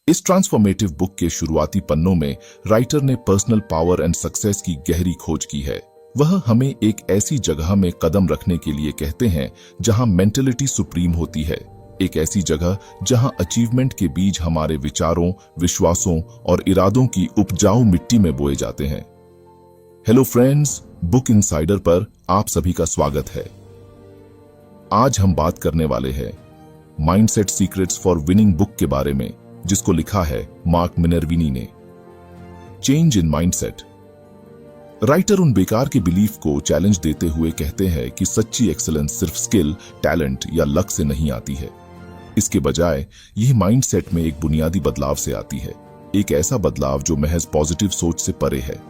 इस transformative book के शुरुआती पन्नों में राइटर ने पर्सनल पावर एंड सक्सेस की गहरी खोज की है। वह हमें एक ऐसी जगह में कदम रखने के लिए कहते हैं जहां मेंटलिटी सुप्रीम होती है, एक ऐसी जगह जहां अचीवमेंट के बीज हमारे विचारों, विश्वासों और इरादों की उपजाऊ मिट्टी में बोए जाते हैं। हेलो फ्रेंड्स, बुक इनसाइडर पर आप सभी का स्वागत है। आज हम बात करने वाले हैं mindset secrets for winning book के बारे में, जिसको लिखा है मार्क मिनर्विनी ने। Change in mindset. राइटर उन बेकार के बिलीफ को चैलेंज देते हुए कहते हैं कि सच्ची एक्सीलेंस सिर्फ स्किल, टैलेंट या लक से नहीं आती है। इसके बजाय यह माइंडसेट में एक बुनियादी बदलाव से आती है, एक ऐसा बदलाव जो महज पॉजिटिव सोच से परे है।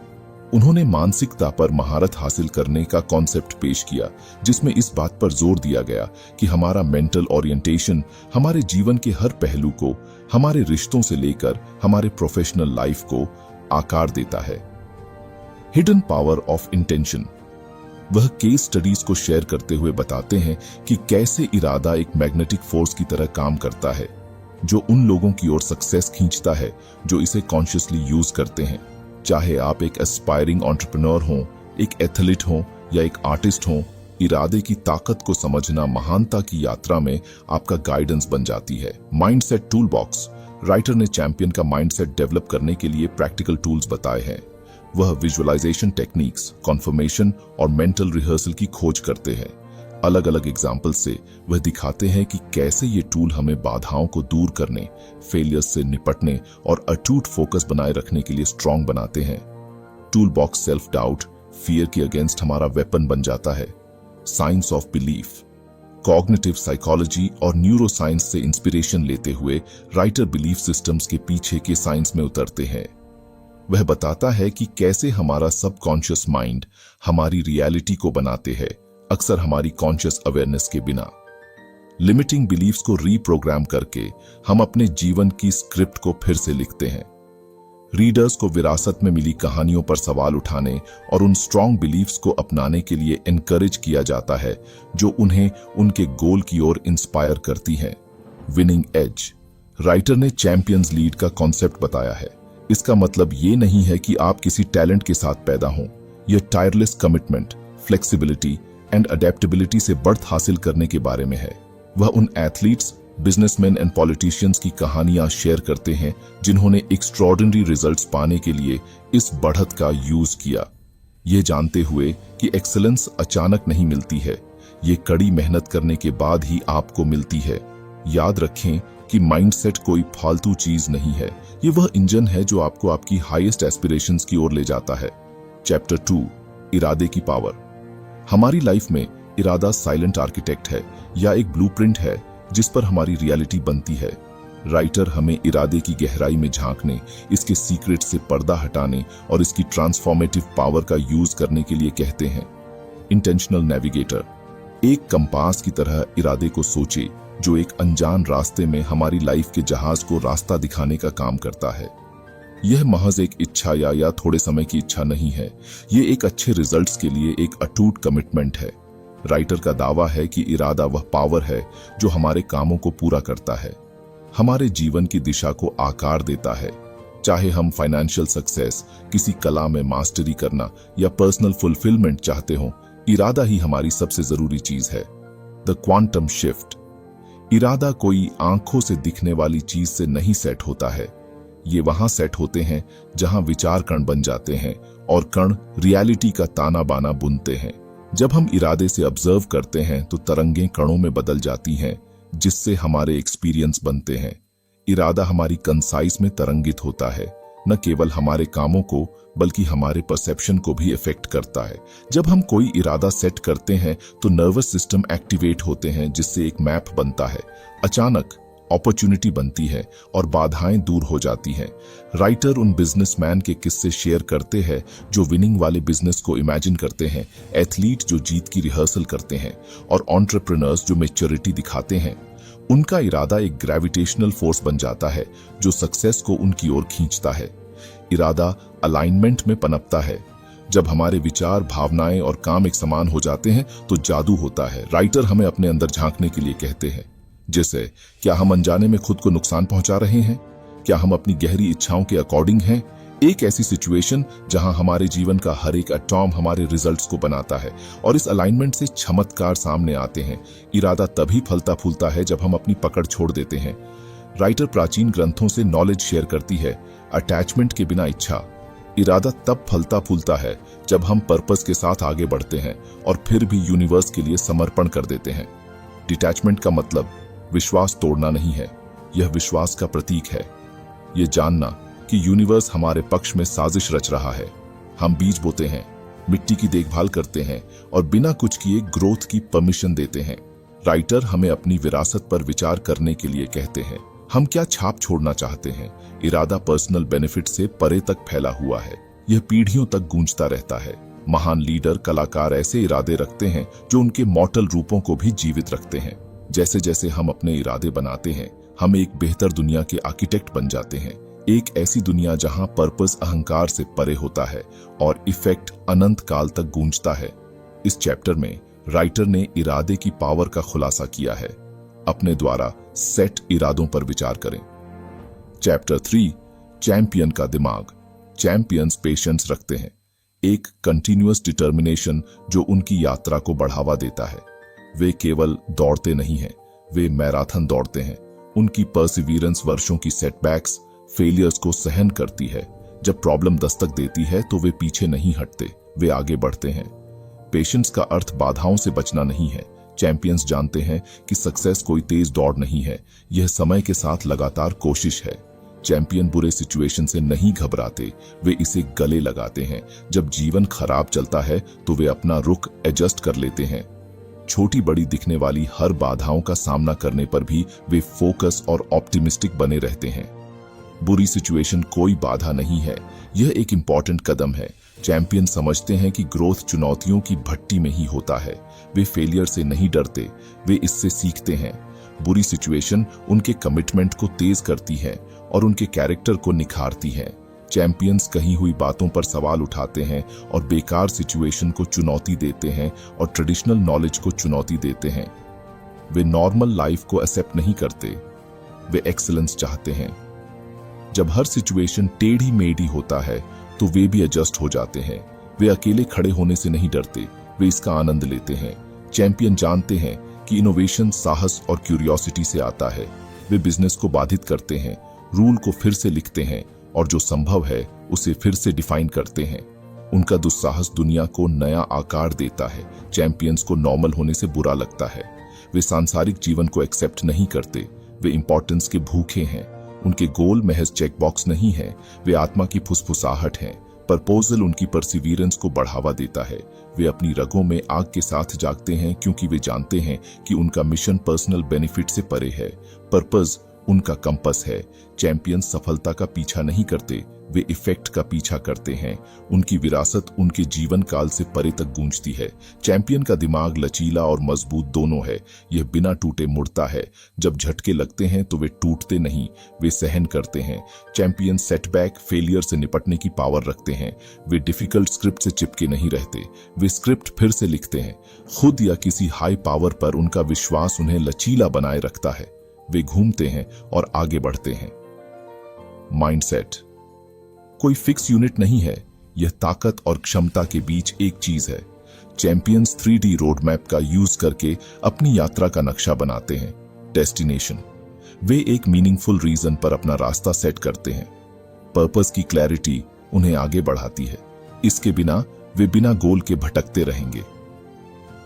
उन्होंने मानसिकता पर महारत हासिल करने का कॉन्सेप्ट पेश किया, जिसमें इस बात पर जोर दिया गया कि हमारा मेंटल ओरिएंटेशन हमारे जीवन के हर पहलू को, हमारे रिश्तों से लेकर हमारे प्रोफेशनल लाइफ को आकार देता है। Hidden power of intention. वह केस स्टडीज को शेयर करते हुए बताते हैं कि कैसे इरादा एक मैग्नेटिक फोर्स की तरह काम करता है, जो उन लोगों की ओर सक्सेस खींचता है जो इसे कॉन्शियसली यूज करते हैं। चाहे आप एक एस्पायरिंग एंटरप्रेन्योर हो, एक एथलीट हो या एक आर्टिस्ट हो, इरादे की ताकत को समझना महानता की यात्रा में आपका गाइडेंस बन जाती है। Mindset tool box. राइटर ने चैंपियन का माइंडसेट डेवलप करने के लिए प्रैक्टिकल टूल्स बताए हैं। वह विजुअलाइजेशन टेक्निक्स, कॉन्फर्मेशन और मेंटल रिहर्सल की खोज करते हैं। अलग अलग एग्जाम्पल से वह दिखाते हैं कि कैसे ये टूल हमें बाधाओं को दूर करने, फेलियर्स से निपटने और अटूट फोकस बनाए रखने के लिए स्ट्रांग बनाते हैं। Tool box self doubt, fear के अगेंस्ट हमारा वेपन बन जाता है। Science of belief. Cognitive psychology और न्यूरो साइंस से इंस्पिरेशन लेते हुए राइटर बिलीफ सिस्टम्स के पीछे के साइंस में उतरते हैं। वह बताता है कि कैसे हमारा सबकॉन्शियस माइंड हमारी रियलिटी को बनाते हैं, अक्सर हमारी कॉन्शियस अवेयरनेस के बिना। लिमिटिंग बिलीफ्स को रीप्रोग्राम करके हम अपने जीवन की स्क्रिप्ट को फिर से लिखते हैं। रीडर्स को विरासत में मिली कहानियों पर सवाल उठाने और उन स्ट्रॉन्ग बिलीफ्स को अपनाने के लिए एनकरेज किया जाता है जो उन्हें उनके गोल की ओर इंस्पायर करती हैं। Winning edge. राइटर ने चैंपियंस लीड का कॉन्सेप्ट बताया है। इसका मतलब ये नहीं है कि आप किसी टैलेंट के साथ पैदा हों। यह tireless commitment, flexibility and adaptability से बढ़त हासिल करने के बारे में है। वह उन एथलीट्स, बिजनेसमैन एंड पॉलिटिशियंस की कहानियां शेयर करते हैं जिन्होंने एक्स्ट्रॉर्डिनरी रिजल्ट्स पाने के लिए इस बढ़त का यूज किया, ये जानते हुए कि एक्सीलेंस अचानक नहीं मिलती है, ये कड़ी मेहनत करने के बाद ही आपको मिलती है। याद रखें कि माइंडसेट कोई फालतू चीज नहीं है, ये वह इंजन है जो आपको आपकी हाईएस्ट एस्पिरेशंस की ओर ले जाता है। चैप्टर 2, इरादे की पावर। हमारी लाइफ में इरादा साइलेंट आर्किटेक्ट है या एक ब्लूप्रिंट है जिस पर हमारी रियलिटी बनती है। राइटर हमें इरादे की गहराई में झांकने, इसके सीक्रेट से पर्दा हटाने और इसकी ट्रांसफॉर्मेटिव पावर का यूज करने के लिए कहते हैं। Intentional navigator. एक कंपास की तरह इरादे को सोचे जो एक अनजान रास्ते में हमारी लाइफ के जहाज को रास्ता दिखाने का काम करता है। यह महज एक इच्छा या थोड़े समय की इच्छा नहीं है, ये एक अच्छे रिजल्ट्स के लिए एक अटूट कमिटमेंट है। राइटर का दावा है कि इरादा वह पावर है जो हमारे कामों को पूरा करता है, हमारे जीवन की दिशा को आकार देता है। चाहे हम फाइनेंशियल सक्सेस, किसी कला में मास्टरी करना या पर्सनल फुलफिलमेंट चाहते हो, इरादा ही हमारी सबसे जरूरी चीज है। The quantum shift. इरादा कोई आंखों से दिखने वाली चीज से नहीं सेट होता है, ये वहां सेट होते हैं जहां विचार कण बन जाते हैं और कण रियलिटी का ताना बाना बुनते हैं। जब हम इरादे से ऑब्जर्व करते हैं तो तरंगें कणों में बदल जाती हैं, जिससे हमारे एक्सपीरियंस बनते हैं। इरादा हमारी कंसाइज में तरंगित होता है, न केवल हमारे कामों को बल्कि हमारे परसेप्शन को भी इफेक्ट करता है। जब हम कोई इरादा सेट करते हैं तो नर्वस सिस्टम एक्टिवेट होते हैं, जिससे एक मैप बनता है। अचानक अपॉर्चुनिटी बनती है और बाधाएं दूर हो जाती हैं। राइटर उन बिजनेसमैन के किस्से शेयर करते हैं जो विनिंग वाले बिजनेस को इमेजिन करते हैं, एथलीट जो जीत की रिहर्सल करते हैं और एंटरप्रेन्योर्स जो मैच्योरिटी दिखाते हैं। उनका इरादा एक ग्रेविटेशनल फोर्स बन जाता है जो सक्सेस को उनकी ओर खींचता है। इरादा अलाइनमेंट में पनपता है। जब हमारे विचार, भावनाएं और काम एक समान हो जाते हैं तो जादू होता है। राइटर हमें अपने अंदर झांकने के लिए कहते हैं, जैसे क्या हम अनजाने में खुद को नुकसान पहुंचा रहे हैं, क्या हम अपनी गहरी इच्छाओं के अकॉर्डिंग हैं? एक ऐसी सिचुएशन जहां हमारे जीवन का हर एक एटॉम हमारे रिजल्ट्स को बनाता है और इस अलाइनमेंट से चमत्कार सामने आते हैं। इरादा तभी फलता फूलता है जब हम अपनी पकड़ छोड़ देते हैं। राइटर प्राचीन ग्रंथों से नॉलेज शेयर करती है, अटैचमेंट के बिना इच्छा। इरादा तब फलता फूलता है जब हम पर्पस के साथ आगे बढ़ते हैं और फिर भी यूनिवर्स के लिए समर्पण कर देते हैं। डिटैचमेंट का मतलब विश्वास तोड़ना नहीं है, यह विश्वास का प्रतीक है। यह जानना कि यूनिवर्स हमारे पक्ष में साजिश रच रहा है। हम बीज बोते हैं, मिट्टी की देखभाल करते हैं और बिना कुछ किए ग्रोथ की परमिशन देते हैं। राइटर हमें अपनी विरासत पर विचार करने के लिए कहते हैं। हम क्या छाप छोड़ना चाहते हैं? इरादा पर्सनल बेनिफिट से परे तक फैला हुआ है, यह पीढ़ियों तक गूंजता रहता है। महान लीडर, कलाकार ऐसे इरादे रखते हैं जो उनके मॉर्टल रूपों को भी जीवित रखते हैं। जैसे जैसे हम अपने इरादे बनाते हैं, हम एक बेहतर दुनिया के आर्किटेक्ट बन जाते हैं। एक ऐसी दुनिया जहां पर्पस अहंकार से परे होता है और इफेक्ट अनंत काल तक गूंजता है। इस चैप्टर में राइटर ने इरादे की पावर का खुलासा किया है। अपने द्वारा सेट इरादों पर विचार करें। चैप्टर 3, चैंपियन का दिमाग। चैंपियंस पेशेंस रखते हैं, एक कंटिन्यूअस डिटर्मिनेशन जो उनकी यात्रा को बढ़ावा देता है। वे केवल दौड़ते नहीं हैं, वे मैराथन दौड़ते हैं। उनकी परसिवियरेंस वर्षों की सेटबैक्स, फेलियर्स को सहन करती है। जब प्रॉब्लम दस्तक देती है तो वे पीछे नहीं हटते, वे आगे बढ़ते हैं। पेशेंस का अर्थ बाधाओं से बचना नहीं है। चैंपियंस जानते हैं कि सक्सेस कोई तेज दौड़ नहीं है, यह समय के साथ लगातार कोशिश है। चैंपियन बुरे सिचुएशन से नहीं घबराते, वे इसे गले लगाते हैं। जब जीवन खराब चलता है तो वे अपना रुख एडजस्ट कर लेते हैं। छोटी बड़ी दिखने वाली हर बाधाओं का सामना करने पर भी वे फोकस और ऑप्टिमिस्टिक बने रहते हैं। बुरी सिचुएशन कोई बाधा नहीं है, यह एक इंपॉर्टेंट कदम है। चैंपियन समझते हैं कि ग्रोथ चुनौतियों की भट्टी में ही होता है। वे फेलियर से नहीं डरते, वे इससे सीखते हैं। बुरी सिचुएशन उनके कमिटमेंट को तेज करती है और उनके कैरेक्टर को निखारती है। चैंपियंस कही हुई बातों पर सवाल उठाते हैं और बेकार सिचुएशन को चुनौती देते हैं और ट्रेडिशनल नॉलेज को चुनौती देते हैं। वे नॉर्मल लाइफ को एक्सेप्ट नहीं करते, वे एक्सीलेंस चाहते हैं। जब हर सिचुएशन टेढ़ी मेढ़ी होता है तो वे भी एडजस्ट हो जाते हैं। वे अकेले खड़े होने से नहीं डरते, वे इसका आनंद लेते हैं। चैंपियन जानते हैं कि इनोवेशन साहस और क्यूरियोसिटी से आता है। वे बिजनेस को बाधित करते हैं, रूल को फिर से लिखते हैं और जो संभव है उसे फिर से डिफाइन करते हैं। उनका दुस्साहस दुनिया को नया आकार देता है। चैंपियंस को नॉर्मल होने से बुरा लगता है। वे सांसारिक जीवन को एक्सेप्ट नहीं करते, वे इंपॉर्टेंस के भूखे हैं। उनके गोल महज चेकबॉक्स नहीं है, वे आत्मा की फुसफुसाहट हैं। प्रपोजल उनकी परसिवियरेंस को बढ़ावा देता है। वे अपनी रगों में आग के साथ जागते हैं क्योंकि वे जानते हैं कि उनका मिशन पर्सनल बेनिफिट से परे है। पर्पस उनका कंपस है। चैंपियन सफलता का पीछा नहीं करते, वे इफेक्ट का पीछा करते हैं। उनकी विरासत उनके जीवन काल से परे तक गूंजती है। चैंपियन का दिमाग लचीला और मजबूत दोनों है। यह बिना टूटे मुड़ता है। जब झटके लगते हैं तो वे टूटते नहीं, वे सहन करते हैं। चैंपियन सेटबैक, फेलियर से निपटने की पावर रखते हैं। वे डिफिकल्ट स्क्रिप्ट से चिपके नहीं रहते, वे स्क्रिप्ट फिर से लिखते हैं। खुद या किसी हाई पावर पर उनका विश्वास उन्हें लचीला बनाए रखता है। वे घूमते हैं और आगे बढ़ते हैं। माइंडसेट कोई फिक्स यूनिट नहीं है, यह ताकत और क्षमता के बीच एक चीज है। चैंपियंस 3D रोड मैप का यूज करके अपनी यात्रा का नक्शा बनाते हैं। डेस्टिनेशन, वे एक मीनिंगफुल रीजन पर अपना रास्ता सेट करते हैं। पर्पस की क्लैरिटी उन्हें आगे बढ़ाती है, इसके बिना वे बिना गोल के भटकते रहेंगे।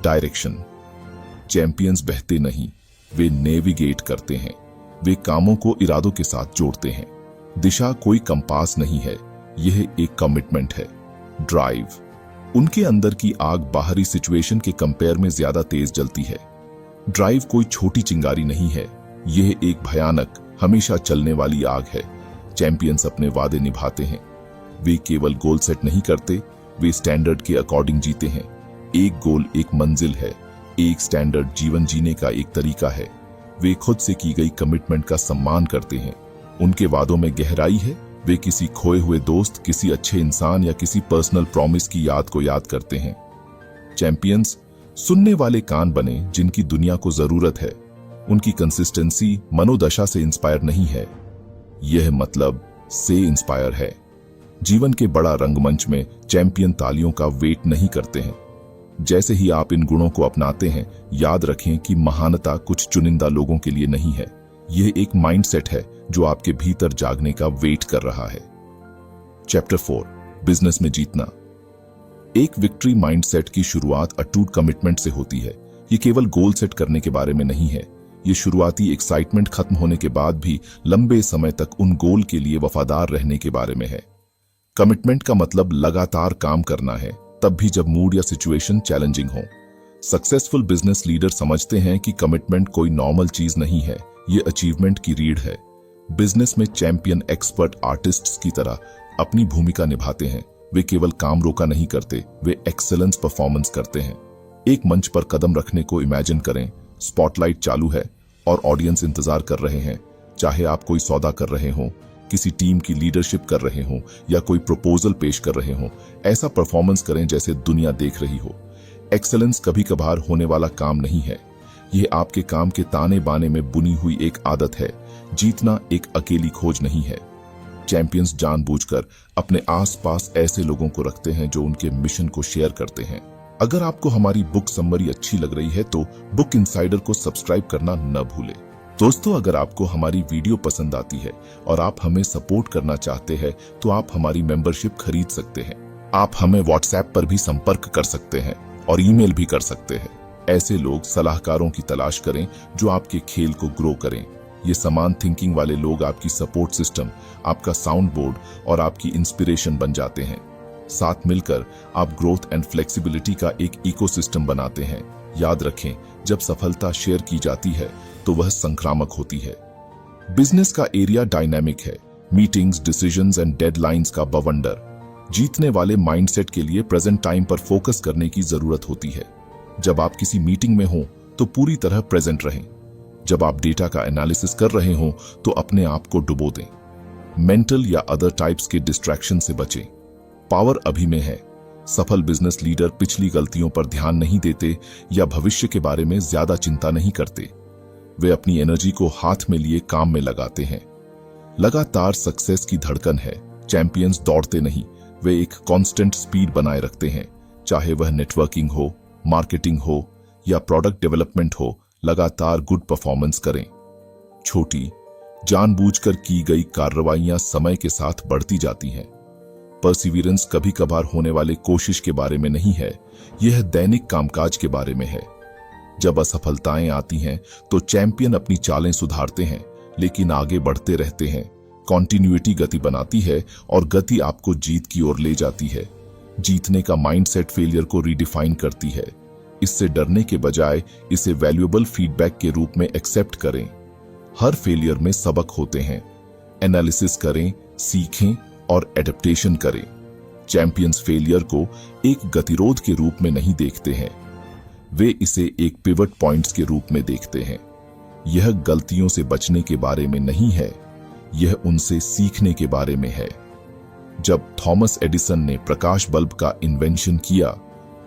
डायरेक्शन, चैंपियंस बहते नहीं, वे नेविगेट करते हैं। वे कामों को इरादों के साथ जोड़ते हैं। दिशा कोई कंपास नहीं है, यह एक कमिटमेंट है। ड्राइव, उनके अंदर की आग बाहरी सिचुएशन के कंपेयर में ज्यादा तेज जलती है। ड्राइव कोई छोटी चिंगारी नहीं है, यह एक भयानक, हमेशा चलने वाली आग है। चैंपियंस अपने वादे निभाते हैं। वे केवल गोल सेट नहीं करते, वे स्टैंडर्ड के अकॉर्डिंग जीते हैं। एक गोल एक मंजिल है, एक स्टैंडर्ड जीवन जीने का एक तरीका है। वे खुद से की गई कमिटमेंट का सम्मान करते हैं। उनके वादों में गहराई है। वे किसी खोए हुए दोस्त, किसी अच्छे इंसान या किसी पर्सनल प्रॉमिस की याद को याद करते हैं। चैंपियंस सुनने वाले कान बने जिनकी दुनिया को जरूरत है। उनकी कंसिस्टेंसी मनोदशा से इंस्पायर नहीं है, यह मतलब से इंस्पायर है। जीवन के बड़ा रंगमंच में चैंपियन तालियों का वेट नहीं करते हैं। जैसे ही आप इन गुणों को अपनाते हैं, याद रखें कि महानता कुछ चुनिंदा लोगों के लिए नहीं है। यह एक माइंडसेट है जो आपके भीतर जागने का वेट कर रहा है। चैप्टर 4, बिजनेस में जीतना। एक विक्ट्री माइंडसेट की शुरुआत अटूट कमिटमेंट से होती है। ये केवल गोल सेट करने के बारे में नहीं है। ये शुरुआती एक्साइटमेंट खत्म होने के बाद भी लंबे समय तक उन गोल के लिए वफादार रहने के बारे में है। कमिटमेंट का मतलब लगातार काम करना है, तब भी जब मूड या सिचुएशन चैलेंजिंग हो। सक्सेसफुल बिजनेस लीडर समझते हैं कि कमिटमेंट कोई नॉर्मल चीज नहीं है, ये अचीवमेंट की रीढ़ है। बिजनेस में चैंपियन एक्सपर्ट आर्टिस्ट्स की तरह अपनी भूमिका निभाते हैं। वे केवल काम रोका नहीं करते, वे एक्सेलेंस परफॉर्मेंस करते हैं। एक मंच पर कदम रखने को इमेजिन करें। स्पॉटलाइट चालू है और ऑडियंस इंतजार कर रहे हैं। चाहे आप कोई सौदा कर रहे हो, किसी टीम की लीडरशिप कर रहे हो या कोई प्रपोजल पेश कर रहे हो, ऐसा परफॉर्मेंस करें जैसे दुनिया देख रही हो। एक्सेलेंस कभी कभार होने वाला काम नहीं है, यह आपके काम के ताने बाने में बुनी हुई एक आदत है। जीतना एक अकेली खोज नहीं है। चैंपियंस जानबूझकर अपने आसपास ऐसे लोगों को रखते हैं जो उनके मिशन को शेयर करते हैं। अगर आपको हमारी बुक समरी अच्छी लग रही है तो बुक इनसाइडर को सब्सक्राइब करना न भूलें। दोस्तों, अगर आपको हमारी वीडियो पसंद आती है और आप हमें सपोर्ट करना चाहते हैं तो आप हमारी मेंबरशिप खरीद सकते हैं। आप हमें व्हाट्सएप पर भी संपर्क कर सकते हैं और ईमेल भी कर सकते हैं। ऐसे लोग सलाहकारों की तलाश करें जो आपके खेल को ग्रो करें। ये समान थिंकिंग वाले लोग आपकी सपोर्ट सिस्टम, आपका साउंड बोर्ड और आपकी इंस्पिरेशन बन जाते हैं। साथ मिलकर आप ग्रोथ एंड फ्लेक्सिबिलिटी का एक इकोसिस्टम बनाते हैं। याद रखें, जब सफलता शेयर की जाती है तो वह संक्रामक होती है। बिजनेस का एरिया डायनामिक है। मीटिंग्स, डिसीजंस एंड डेडलाइंस का बवंडर। जीतने वाले माइंडसेट के लिए प्रेजेंट टाइम पर फोकस करने की जरूरत होती है। जब आप किसी मीटिंग में हो तो पूरी तरह प्रेजेंट रहें। जब आप डेटा का एनालिसिस कर रहे हो तो अपने आप को डुबो दें। मेंटल या अदर टाइप्स के डिस्ट्रैक्शन से बचें। पावर अभी में है। सफल बिजनेस लीडर पिछली गलतियों पर ध्यान नहीं देते या भविष्य के बारे में ज्यादा चिंता नहीं करते। वे अपनी एनर्जी को हाथ में लिए काम में लगाते हैं। लगातार सक्सेस की धड़कन है। चैंपियंस दौड़ते नहीं, वे एक कांस्टेंट स्पीड बनाए रखते हैं। चाहे वह नेटवर्किंग हो, मार्केटिंग हो या प्रोडक्ट डेवलपमेंट हो, लगातार गुड परफॉर्मेंस करें। छोटी, जानबूझकर की गई कार्रवाइयां समय के साथ बढ़ती जाती हैं। परसिवियरेंस कभी कभार होने वाले कोशिश के बारे में नहीं है, यह दैनिक कामकाज के बारे में है। जब असफलताएं आती हैं तो चैंपियन अपनी चालें सुधारते हैं, लेकिन आगे बढ़ते रहते हैं। कॉन्टिन्यूटी गति बनाती है और गति आपको जीत की ओर ले जाती है। जीतने का माइंडसेट फेलियर को रीडिफाइन करती है। इससे डरने के बजाय इसे वैल्यूएबल फीडबैक के रूप में एक्सेप्ट करें। हर फेलियर में सबक होते हैं। एनालिसिस करें, सीखें और एडेप्टेशन करें। चैंपियंस फेलियर को एक गतिरोध के रूप में नहीं देखते हैं, वे इसे एक पिवट पॉइंट्स के रूप में देखते हैं। यह गलतियों से बचने के बारे में नहीं है, यह उनसे सीखने के बारे में है। जब थॉमस एडिसन ने प्रकाश बल्ब का इन्वेंशन किया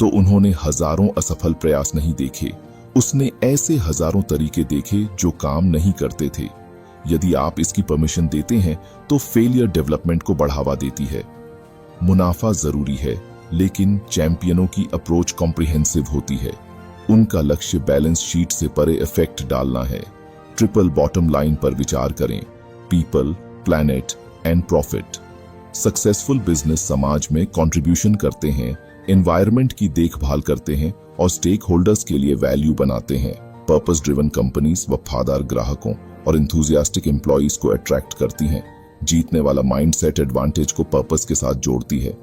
तो उन्होंने हजारों असफल प्रयास नहीं देखे, उसने ऐसे हजारों तरीके देखे जो काम नहीं करते थे। यदि आप इसकी परमिशन देते हैं तो फेलियर डेवलपमेंट को बढ़ावा देती है। मुनाफा जरूरी है, लेकिन चैंपियनों की अप्रोच कॉम्प्रिहेंसिव होती है। उनका लक्ष्य बैलेंस शीट से परे इफेक्ट डालना है। ट्रिपल बॉटम लाइन पर विचार करें, people, planet and profit. Successful business समाज में कंट्रीब्यूशन करते हैं, एनवायरनमेंट की देखभाल करते हैं और स्टेक होल्डर्स के लिए वैल्यू बनाते हैं। पर्पस ड्रिवन कंपनीज वफादार ग्राहकों और इंथुजियास्टिक एम्प्लॉइज को अट्रैक्ट करती हैं। जीतने वाला माइंडसेट एडवांटेज को पर्पस के साथ जोड़ती है।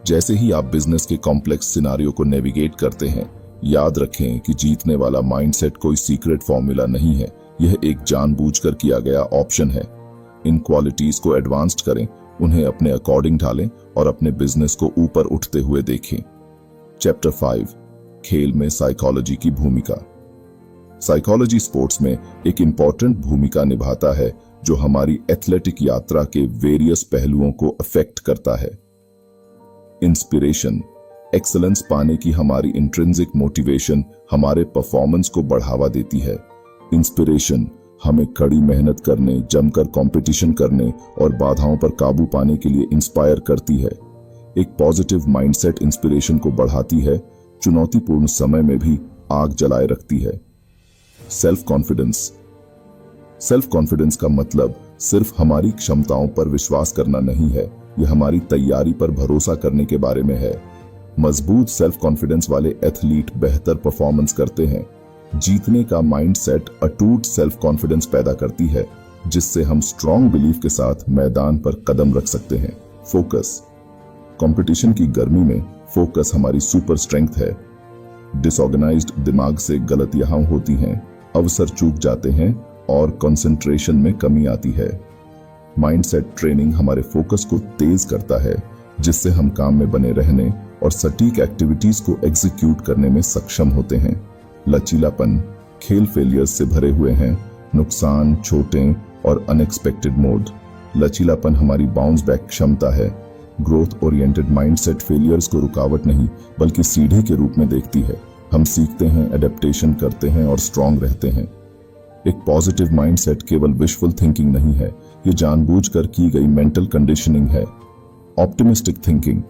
जैसे ही आप बिजनेस के कॉम्प्लेक्स सिनारियो को नेविगेट करते हैं, याद रखें कि जीतने वाला माइंडसेट कोई सीक्रेट फॉर्मूला नहीं है, यह एक जानबूझकर किया गया ऑप्शन है। इन क्वालिटीज को एडवांस्ड करें, उन्हें अपने अकॉर्डिंग ढालें और अपने बिजनेस को ऊपर उठते हुए देखें। चैप्टर 5, खेल में साइकोलॉजी की भूमिका। साइकोलॉजी स्पोर्ट्स में एक इंपॉर्टेंट भूमिका निभाता है जो हमारी एथलेटिक यात्रा के वेरियस पहलुओं को अफेक्ट करता है। इंस्पिरेशन, एक्सेलेंस पाने की हमारी इंट्रिंसिक मोटिवेशन हमारे परफॉर्मेंस को बढ़ावा देती है। इंस्पिरेशन हमें कड़ी मेहनत करने, जमकर कंपटीशन करने और बाधाओं पर काबू पाने के लिए इंस्पायर करती है। एक पॉजिटिव माइंडसेट इंस्पिरेशन को बढ़ाती है, चुनौतीपूर्ण समय में भी आग जलाए रखती है। Self confidence. सेल्फ कॉन्फिडेंस का मतलब सिर्फ हमारी क्षमताओं पर विश्वास करना नहीं है, यह हमारी तैयारी पर भरोसा करने के बारे में है। मजबूत सेल्फ कॉन्फिडेंस वाले एथलीट बेहतर परफॉर्मेंस करते हैं। जीतने का माइंडसेट अटूट सेल्फ कॉन्फिडेंस पैदा करती है, जिससे हम स्ट्रॉन्ग बिलीफ के साथ मैदान पर कदम रख सकते हैं। फोकस। कंपटीशन की गर्मी में फोकस हमारी सुपर स्ट्रेंथ है। डिसऑर्गेनाइज्ड दिमाग से गलतियां होती हैं, अवसर चूक जाते हैं और कंसंट्रेशन में कमी आती है। माइंडसेट ट्रेनिंग हमारे फोकस को तेज करता है, जिससे हम काम में बने रहने और सटीक एक्टिविटीज को एग्जीक्यूट करने में सक्षम होते हैं। लचीलापन। खेल फेलियर्स से भरे हुए हैं, नुकसान, चोटें और अनएक्सपेक्टेड मोड। लचीलापन हमारी बाउंस बैक क्षमता है। ग्रोथ ओरिएंटेड माइंडसेट फेलियर्स को रुकावट नहीं बल्कि सीढ़ी के रूप में देखती है। हम सीखते हैं, एडेप्टेशन करते हैं और स्ट्रांग रहते हैं। एक पॉजिटिव माइंडसेट केवल विशफुल थिंकिंग नहीं है, ये जानबूझकर की गई मेंटल कंडीशनिंग है। Optimistic thinking.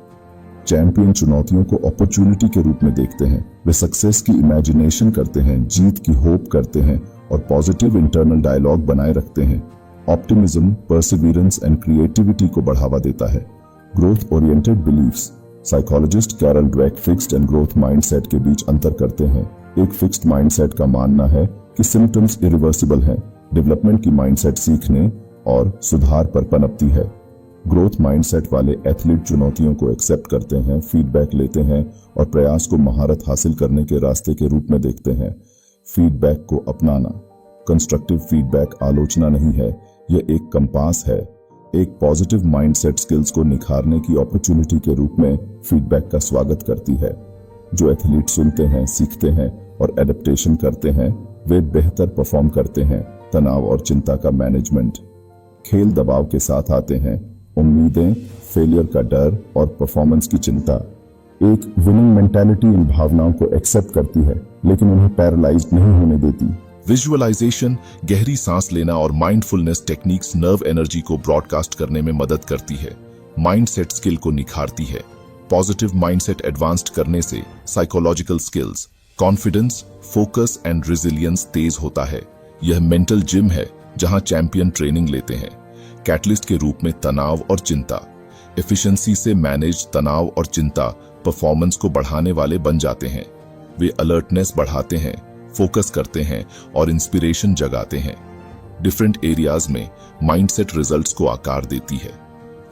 चैंपियन चुनौतियों को अपॉर्चुनिटी के रूप में देखते हैं। वे सक्सेस की इमेजिनेशन करते हैं, जीत की होप करते हैं और पॉजिटिव इंटरनल डायलॉग बनाए रखते हैं। ऑप्टिमिज्म परसिवियरेंस एंड क्रिएटिविटी को बढ़ावा देता है। Growth oriented beliefs. Psychologist Carol Dweck fixed and growth mindset के बीच अंतर करते हैं। एक फिक्स्ड माइंडसेट का मानना है कि सिम्टम्स इरिवर्सिबल हैं। डेवलपमेंट की माइंडसेट सीखने और सुधार पर पनपती है। ग्रोथ माइंडसेट वाले एथलीट चुनौतियों को एक्सेप्ट करते हैं, फीडबैक लेते हैं और प्रयास को महारत हासिल करने के रास्ते के रूप में देखते हैं। फीडबैक को अपनाना। कंस्ट्रक्टिव फीडबैक आलोचना नहीं है, यह एक कंपास है। एक पॉजिटिव माइंडसेट स्किल्स को निखारने की अपॉर्चुनिटी के रूप में फीडबैक का स्वागत करती है। जो एथलीट सुनते हैं, सीखते हैं और एडेप्टेशन करते हैं, वे बेहतर परफॉर्म करते हैं। तनाव और चिंता का मैनेजमेंट। खेल दबाव के साथ आते हैं, उम्मीदें, फेलियर का डर और परफॉर्मेंस की चिंता। एक विनिंग मेंटालिटी इन भावनाओं को एक्सेप्ट करती है, लेकिन उन्हें पैरालाइज्ड नहीं होने देती। विजुअलाइजेशन, गहरी सांस लेना और माइंडफुलनेस टेक्निक्स नर्व एनर्जी को ब्रॉडकास्ट करने में मदद करती है, माइंडसेट स्किल को निखारती है। पॉजिटिव माइंडसेट एडवांस्ड करने से psychological skills, confidence, focus and resilience तेज होता है। यह मेंटल जिम है जहां चैंपियन ट्रेनिंग लेते हैं। कैटलिस्ट के रूप में तनाव और चिंता। एफिशिएंसी से मैनेज तनाव और चिंता परफॉर्मेंस को बढ़ाने वाले बन जाते हैं। वे अलर्टनेस बढ़ाते हैं, फोकस करते हैं और इंस्पिरेशन जगाते हैं। डिफरेंट एरियाज में माइंडसेट रिजल्ट्स को आकार देती है।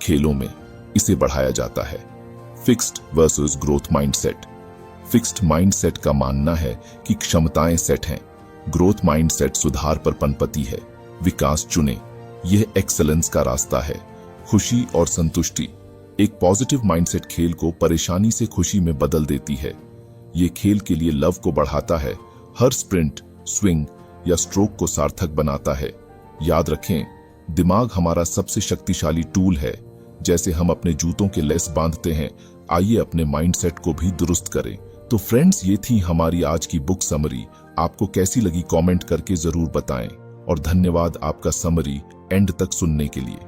खेलों में इसे बढ़ाया जाता है। Fixed versus growth mindset. Fixed mindset का मानना है कि क्षमताएं सेट हैं, ग्रोथ माइंडसेट सुधार पर पनपती है। विकास चुने, यह एक्सेलेंस का रास्ता है। खुशी और संतुष्टि। एक पॉजिटिव माइंडसेट खेल को परेशानी से खुशी में बदल देती है। यह खेल के लिए लव को बढ़ाता है। हर स्प्रिंट, स्विंग या स्ट्रोक को सार्थक बनाता है। याद रखें, दिमाग हमारा सबसे शक्तिशाली टूल है। जैसे हम अपने जूतों के लेस बांधते हैं, आइए अपने माइंडसेट को भी दुरुस्त करें। तो फ्रेंड्स, ये थी हमारी आज की बुक समरी। आपको कैसी लगी कमेंट करके जरूर बताएं और धन्यवाद आपका समरी एंड तक सुनने के लिए।